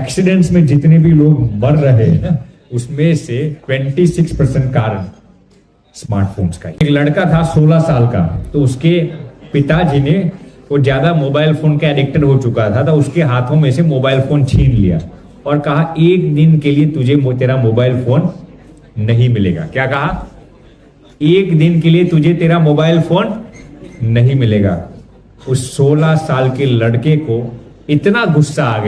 Accidents में जितने भी लोग मर रहे हैं ना, उसमें से 26% कारण स्मार्टफोन्स का। एक लड़का था 16 साल का, तो उसके पिताजी ने, वो ज्यादा मोबाइल फोन का एडिक्टेड हो चुका था, तो उसके हाथों में से मोबाइल फोन छीन लिया और कहा एक दिन के लिए तुझे तेरा मोबाइल फोन नहीं मिलेगा। क्या कहा? एक दिन के लिए तुझे तेरा मोबाइल फोन नहीं मिलेगा। उस 16 साल के लड़के को इतना गुस्सा आ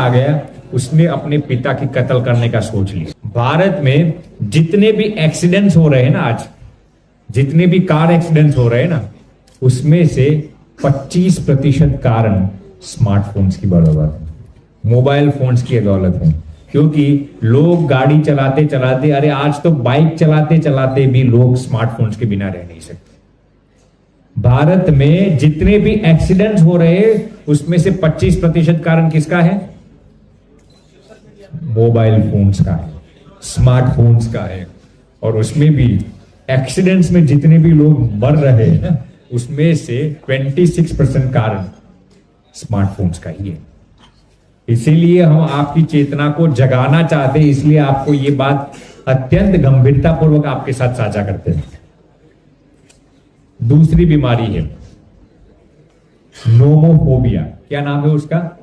गया, उसने अपने पिता की कत्ल करने का सोच लिया। भारत में जितने भी एक्सीडेंट्स हो रहे हैं ना, आज जितने भी कार एक्सीडेंट्स हो रहे हैं ना, उसमें से 25% कारण स्मार्टफोन्स की बदौलत है, मोबाइल फोन्स की बदौलत है। क्योंकि लोग गाड़ी चलाते चलाते, अरे आज तो बाइक चलाते चलाते भी लोग स्मार्टफोन्स के बिना रह नहीं सकते। भारत में जितने भी एक्सीडेंट्स हो रहे हैं, उसमें से 25% कारण किसका है? मोबाइल फोन्स का है, स्मार्टफोन्स का है। और उसमें भी एक्सीडेंट्स में जितने भी लोग मर रहे हैं ना, उसमें से 26% कारण स्मार्टफोन्स का ही है। इसीलिए हम आपकी चेतना को जगाना चाहते हैं, इसलिए आपको ये बात अत्यंत गंभीरता पूर्वक आपके साथ साझा करते हैं। दूसरी बीमारी है नोमोफोबिया। क्या नाम है उसका?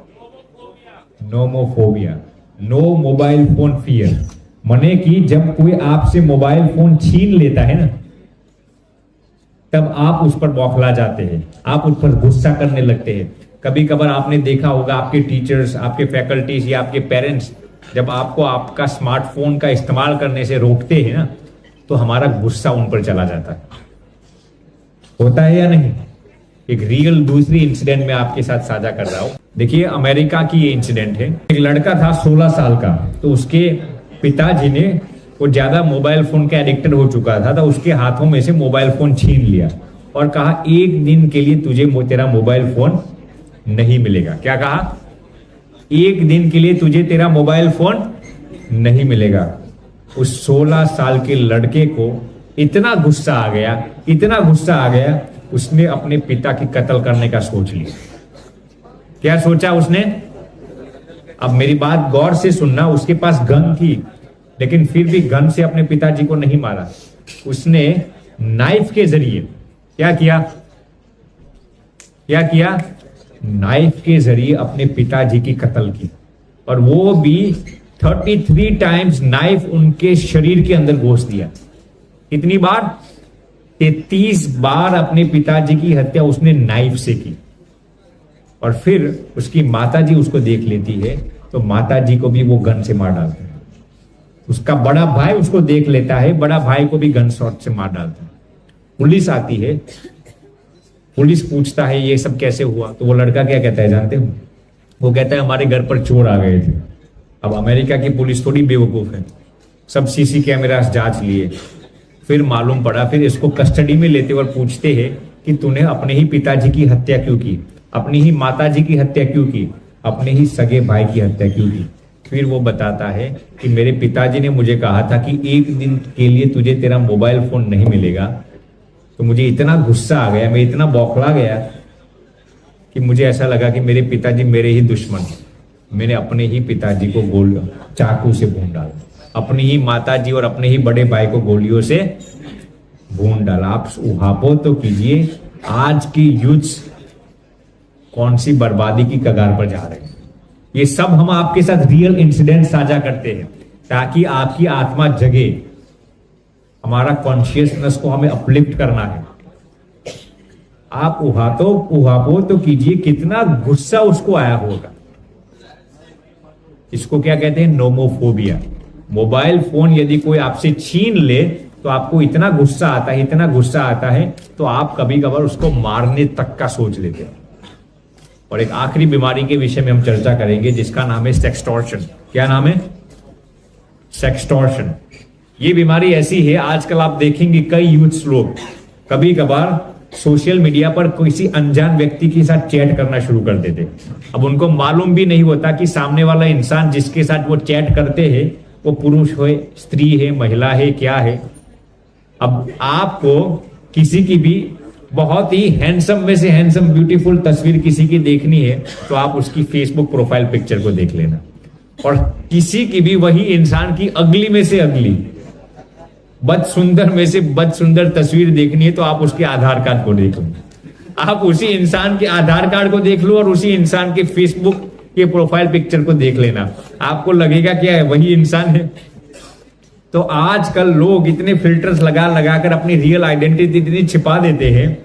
Nomophobia, no mobile phone fear. माने कि जब कोई आपसे मोबाइल फोन छीन लेता है ना, तब आप उस पर बौखला जाते हैं, आप उस पर गुस्सा करने लगते हैं। कभी कभार आपने देखा होगा, आपके टीचर्स, आपके फैकल्टीज या आपके पेरेंट्स जब आपको आपका स्मार्टफोन का इस्तेमाल करने से रोकते हैं ना, तो हमारा गुस्सा उन पर चला जाता है। होता है या नहीं? एक रियल दूसरी इंसिडेंट में आपके साथ साझा कर रहा हूं। देखिए, अमेरिका की ये इंसिडेंट है। एक लड़का था 16 साल का, तो उसके पिताजी ने, वो ज्यादा मोबाइल फोन का एडिक्टेड हो चुका था, तो उसके हाथों में से मोबाइल फोन छीन लिया और कहा एक दिन के लिए तुझे तेरा मोबाइल फोन नहीं मिलेगा। क्या कहा? एक दिन के लिए तुझे तेरा मोबाइल फोन नहीं मिलेगा। उस 16 साल के लड़के को इतना गुस्सा आ गया, उसने अपने पिता की कत्ल करने का सोच लिया। क्या सोचा उसने? अब मेरी बात गौर से सुनना, उसके पास गन थी, लेकिन फिर भी गन से अपने पिताजी को नहीं मारा। उसने नाइफ के जरिए क्या किया? नाइफ के जरिए अपने पिताजी की कत्ल की, और वो भी 33 टाइम्स नाइफ उनके शरीर के अंदर घुस दिया। कितनी बार? 33 बार अपने पिताजी की हत्या उसने नाइफ से की। और फिर उसकी माताजी उसको देख लेती है, तो माताजी को भी वो गन से मार डालते हैं। उसका बड़ा भाई उसको देख लेता है, बड़ा भाई को भी गन शॉट से मार डालते हैं। पुलिस आती है, पुलिस पूछता है ये सब कैसे हुआ, तो वो लड़का क्या कहता है जानते हो? वो कहता है हमारे घर पर चोर आ गए थे। अब अमेरिका की पुलिस थोड़ी बेवकूफ है, सब सीसी कैमरास जांच लिए, फिर मालूम पड़ा, फिर इसको कस्टडी में लेते और पूछते हैं कि तूने अपने ही पिताजी की हत्या क्यों की, अपनी ही माताजी की हत्या क्यों की, अपने ही सगे भाई की हत्या क्यों की? फिर वो बताता है कि मेरे पिताजी ने मुझे कहा था कि एक दिन के लिए तुझे तेरा मोबाइल फोन नहीं मिलेगा, तो मुझे इतना गुस्सा आ गया, मैं इतना बौखला गया कि मुझे ऐसा लगा कि मेरे पिताजी मेरे ही दुश्मन हैं। मैंने अपने ही पिताजी को चाकू से भून डाला, अपनी ही माताजी और अपने ही बड़े भाई को गोलियों से भून डाला। आप उहापो तो कीजिए, आज की यूथ कौन सी बर्बादी की कगार पर जा रहे हैं। ये सब हम आपके साथ रियल इंसिडेंट साझा करते हैं ताकि आपकी आत्मा जगे, हमारा कॉन्शियसनेस को हमें अपलिफ्ट करना है। आप उहापो तो कीजिए, कितना गुस्सा उसको आया होगा। इसको क्या कहते हैं? नोमोफोबिया। मोबाइल फोन यदि कोई आपसे छीन ले तो आपको इतना गुस्सा आता है तो आप कभी कभार उसको मारने तक का सोच लेते हैं। और एक आखिरी बीमारी के विषय में हम चर्चा करेंगे जिसका नाम है सेक्सटॉर्शन। क्या नाम है? सेक्सटॉर्शन। ये बीमारी ऐसी है, आजकल आप देखेंगे कई यूथ्स लोग कभी कभार सोशल मीडिया पर किसी अनजान व्यक्ति के साथ चैट करना शुरू कर देते। अब उनको मालूम भी नहीं होता कि सामने वाला इंसान जिसके साथ वो चैट करते हैं वो पुरुष हो, स्त्री है, महिला है, क्या है। अब आपको किसी की भी बहुत ही हैंडसम में से हैंडसम ब्यूटीफुल तस्वीर किसी की देखनी है तो आप उसकी फेसबुक प्रोफाइल पिक्चर को देख लेना, और किसी की भी वही इंसान की अगली में से अगली बद सुंदर में से बद सुंदर तस्वीर देखनी है तो आप उसके आधार कार्ड को देख लो, आप उसी इंसान के आधार कार्ड को देख लो और उसी इंसान के फेसबुक के प्रोफाइल पिक्चर को देख लेना, आपको लगेगा क्या है वही इंसान है। तो आजकल लोग इतने फिल्टर्स लगा लगा कर अपनी रियल आइडेंटिटी इतनी छिपा देते हैं,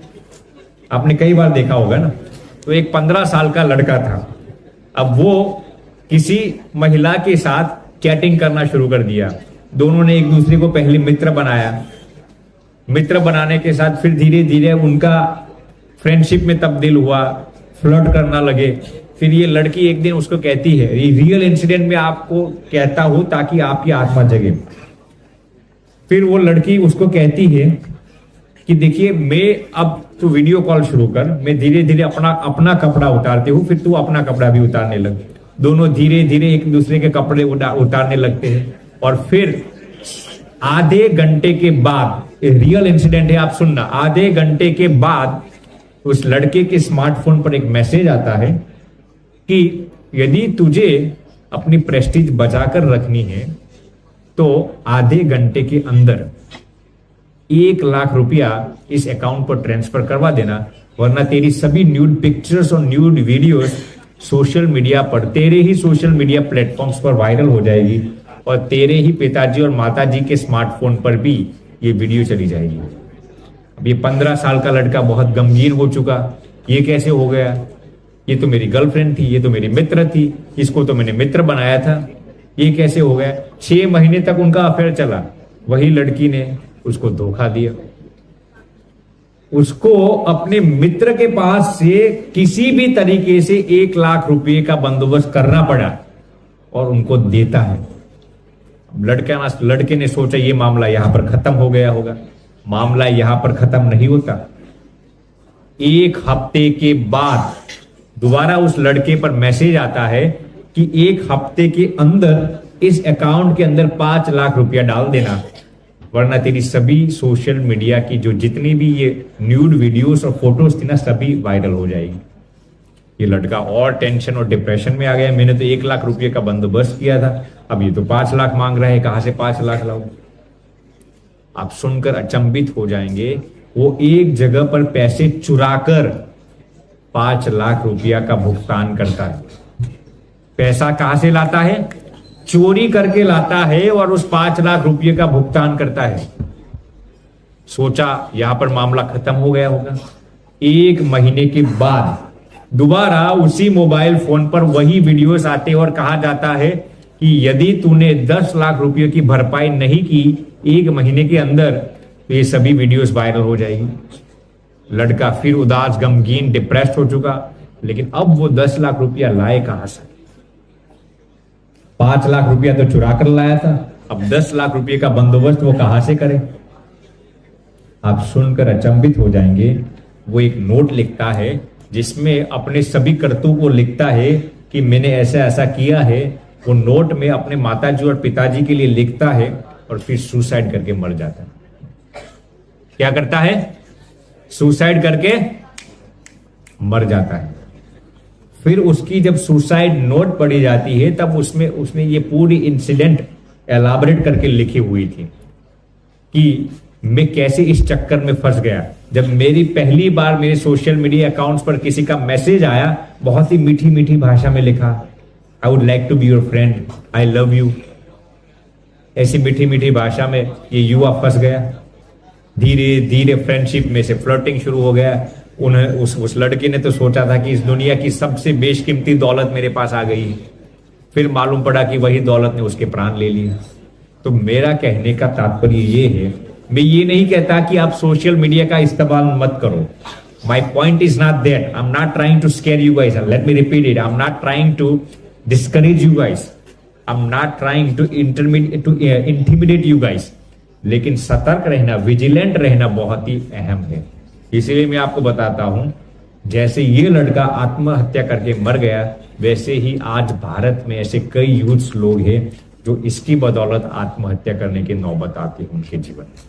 आपने कई बार देखा होगा ना। तो एक 15 साल का लड़का था, अब वो किसी महिला के साथ चैटिंग करना शुरू कर दिया, दोनों ने एक दूसरे को पहले मित्र बनाया, मित्र बनाने के साथ फिर धीरे धीरे उनका फ्रेंडशिप में तब्दील हुआ, फ्लर्ट करना लगे। फिर ये लड़की एक दिन उसको कहती है, ये रियल इंसिडेंट में आपको कहता हूं ताकि आपकी आत्मा जगे। फिर वो लड़की उसको कहती है कि देखिए मैं अब तू वीडियो कॉल शुरू कर, मैं धीरे धीरे अपना कपड़ा उतारती हूँ, फिर तू अपना कपड़ा भी उतारने लग। दोनों धीरे धीरे एक दूसरे के कपड़े उतारने लगते हैं और फिर आधे घंटे के बाद, रियल इंसिडेंट है आप सुनना, आधे घंटे के बाद उस लड़के के स्मार्टफोन पर एक मैसेज आता है कि यदि तुझे अपनी प्रेस्टीज बचाकर रखनी है तो आधे घंटे के अंदर 1 लाख रुपया इस अकाउंट पर ट्रांसफर करवा देना, वरना तेरी सभी न्यूड पिक्चर्स और न्यूड वीडियोस सोशल मीडिया पर, तेरे ही सोशल मीडिया प्लेटफॉर्म्स पर वायरल हो जाएगी और तेरे ही पिताजी और माताजी के स्मार्टफोन पर भी ये वीडियो चली जाएगी। अब ये 15 साल का लड़का बहुत गमगीन हो चुका, ये कैसे हो गया, ये तो मेरी गर्लफ्रेंड थी, ये तो मेरी मित्र थी, इसको तो मैंने मित्र बनाया था, ये कैसे हो गया। 6 महीने तक उनका अफेयर चला, वही लड़की ने उसको धोखा दिया, उसको अपने मित्र के पास से किसी भी तरीके से 1 लाख रुपए का बंदोबस्त करना पड़ा और उनको देता है। लड़के ने सोचा ये मामला यहां पर खत्म हो गया होगा, मामला यहां पर खत्म नहीं होता। 1 हफ्ते के बाद दोबारा उस लड़के पर मैसेज आता है कि 1 हफ्ते के अंदर इस अकाउंट के अंदर 5 लाख रुपया डाल देना, वरना तेरी सभी सोशल मीडिया की जो जितनी भी ये न्यूड वीडियोस और फोटोज थी ना, सभी वायरल हो जाएगी। ये लड़का और टेंशन और डिप्रेशन में आ गया, मैंने तो 1 लाख रुपये का बंदोबस्त किया था, अब ये तो 5 लाख मांग रहा है, कहां से 5 लाख लाऊं। आप सुनकर अचंभित हो जाएंगे, वो एक जगह पर पैसे चुराकर 5 लाख रुपया का भुगतान करता है। पैसा कहां से लाता है? चोरी करके लाता है और उस 5 लाख रुपये का भुगतान करता है। सोचा यहां पर मामला खत्म हो गया होगा। 1 महीने के बाद दोबारा उसी मोबाइल फोन पर वही वीडियोस आते और कहा जाता है कि यदि तूने 10 लाख रुपये की भरपाई नहीं की 1 महीने के अंदर तो ये सभी वीडियोस वायरल हो जाएगी। लड़का फिर उदास, गमगीन, डिप्रेस्ड हो चुका, लेकिन अब वो 10 लाख रुपया लाए कहां से? 5 लाख रुपया तो चुरा कर लाया था, अब 10 लाख रुपये का बंदोबस्त वो कहां से करे? आप सुनकर अचंभित हो जाएंगे। वो एक नोट लिखता है जिसमें अपने सभी करतूत को लिखता है कि मैंने ऐसा ऐसा किया है। वो नोट में अपने माताजी और पिताजी के लिए लिखता है और फिर सुसाइड करके मर जाता है। क्या करता है? सुसाइड करके मर जाता है। फिर उसकी जब सुसाइड नोट पढ़ी जाती है तब उसमें उसने ये पूरी इंसिडेंट एलाबरेट करके लिखी हुई थी कि मैं कैसे इस चक्कर में फंस गया। जब मेरी पहली बार मेरे सोशल मीडिया अकाउंट्स पर किसी का मैसेज आया, बहुत ही मीठी मीठी भाषा में लिखा, I would like to be your friend, I love you, ऐसी मीठी मीठी भाषा में ये युवा फंस गया। धीरे धीरे फ्रेंडशिप में से फ्लर्टिंग शुरू हो गया। उस लड़के ने तो सोचा था कि इस दुनिया की सबसे बेशकीमती दौलत मेरे पास आ गई, फिर मालूम पड़ा कि वही दौलत ने उसके प्राण ले लिए। तो मेरा कहने का तात्पर्य ये है, मैं ये नहीं कहता कि आप सोशल मीडिया का इस्तेमाल मत करो। My point is not that, I am not trying to scare you guys, let me repeat it, I am not trying to discourage you guys, I am not trying to intimidate you guys, लेकिन सतर्क रहना, vigilant रहना बहुत ही अहम है। इसीलिए मैं आपको बताता हूं, जैसे ये लड़का आत्महत्या करके मर गया, वैसे ही आज भारत में ऐसे कई यूथ्स लोग हैं जो इसकी बदौलत आत्महत्या करने की नौबत आती है उनके जीवन में।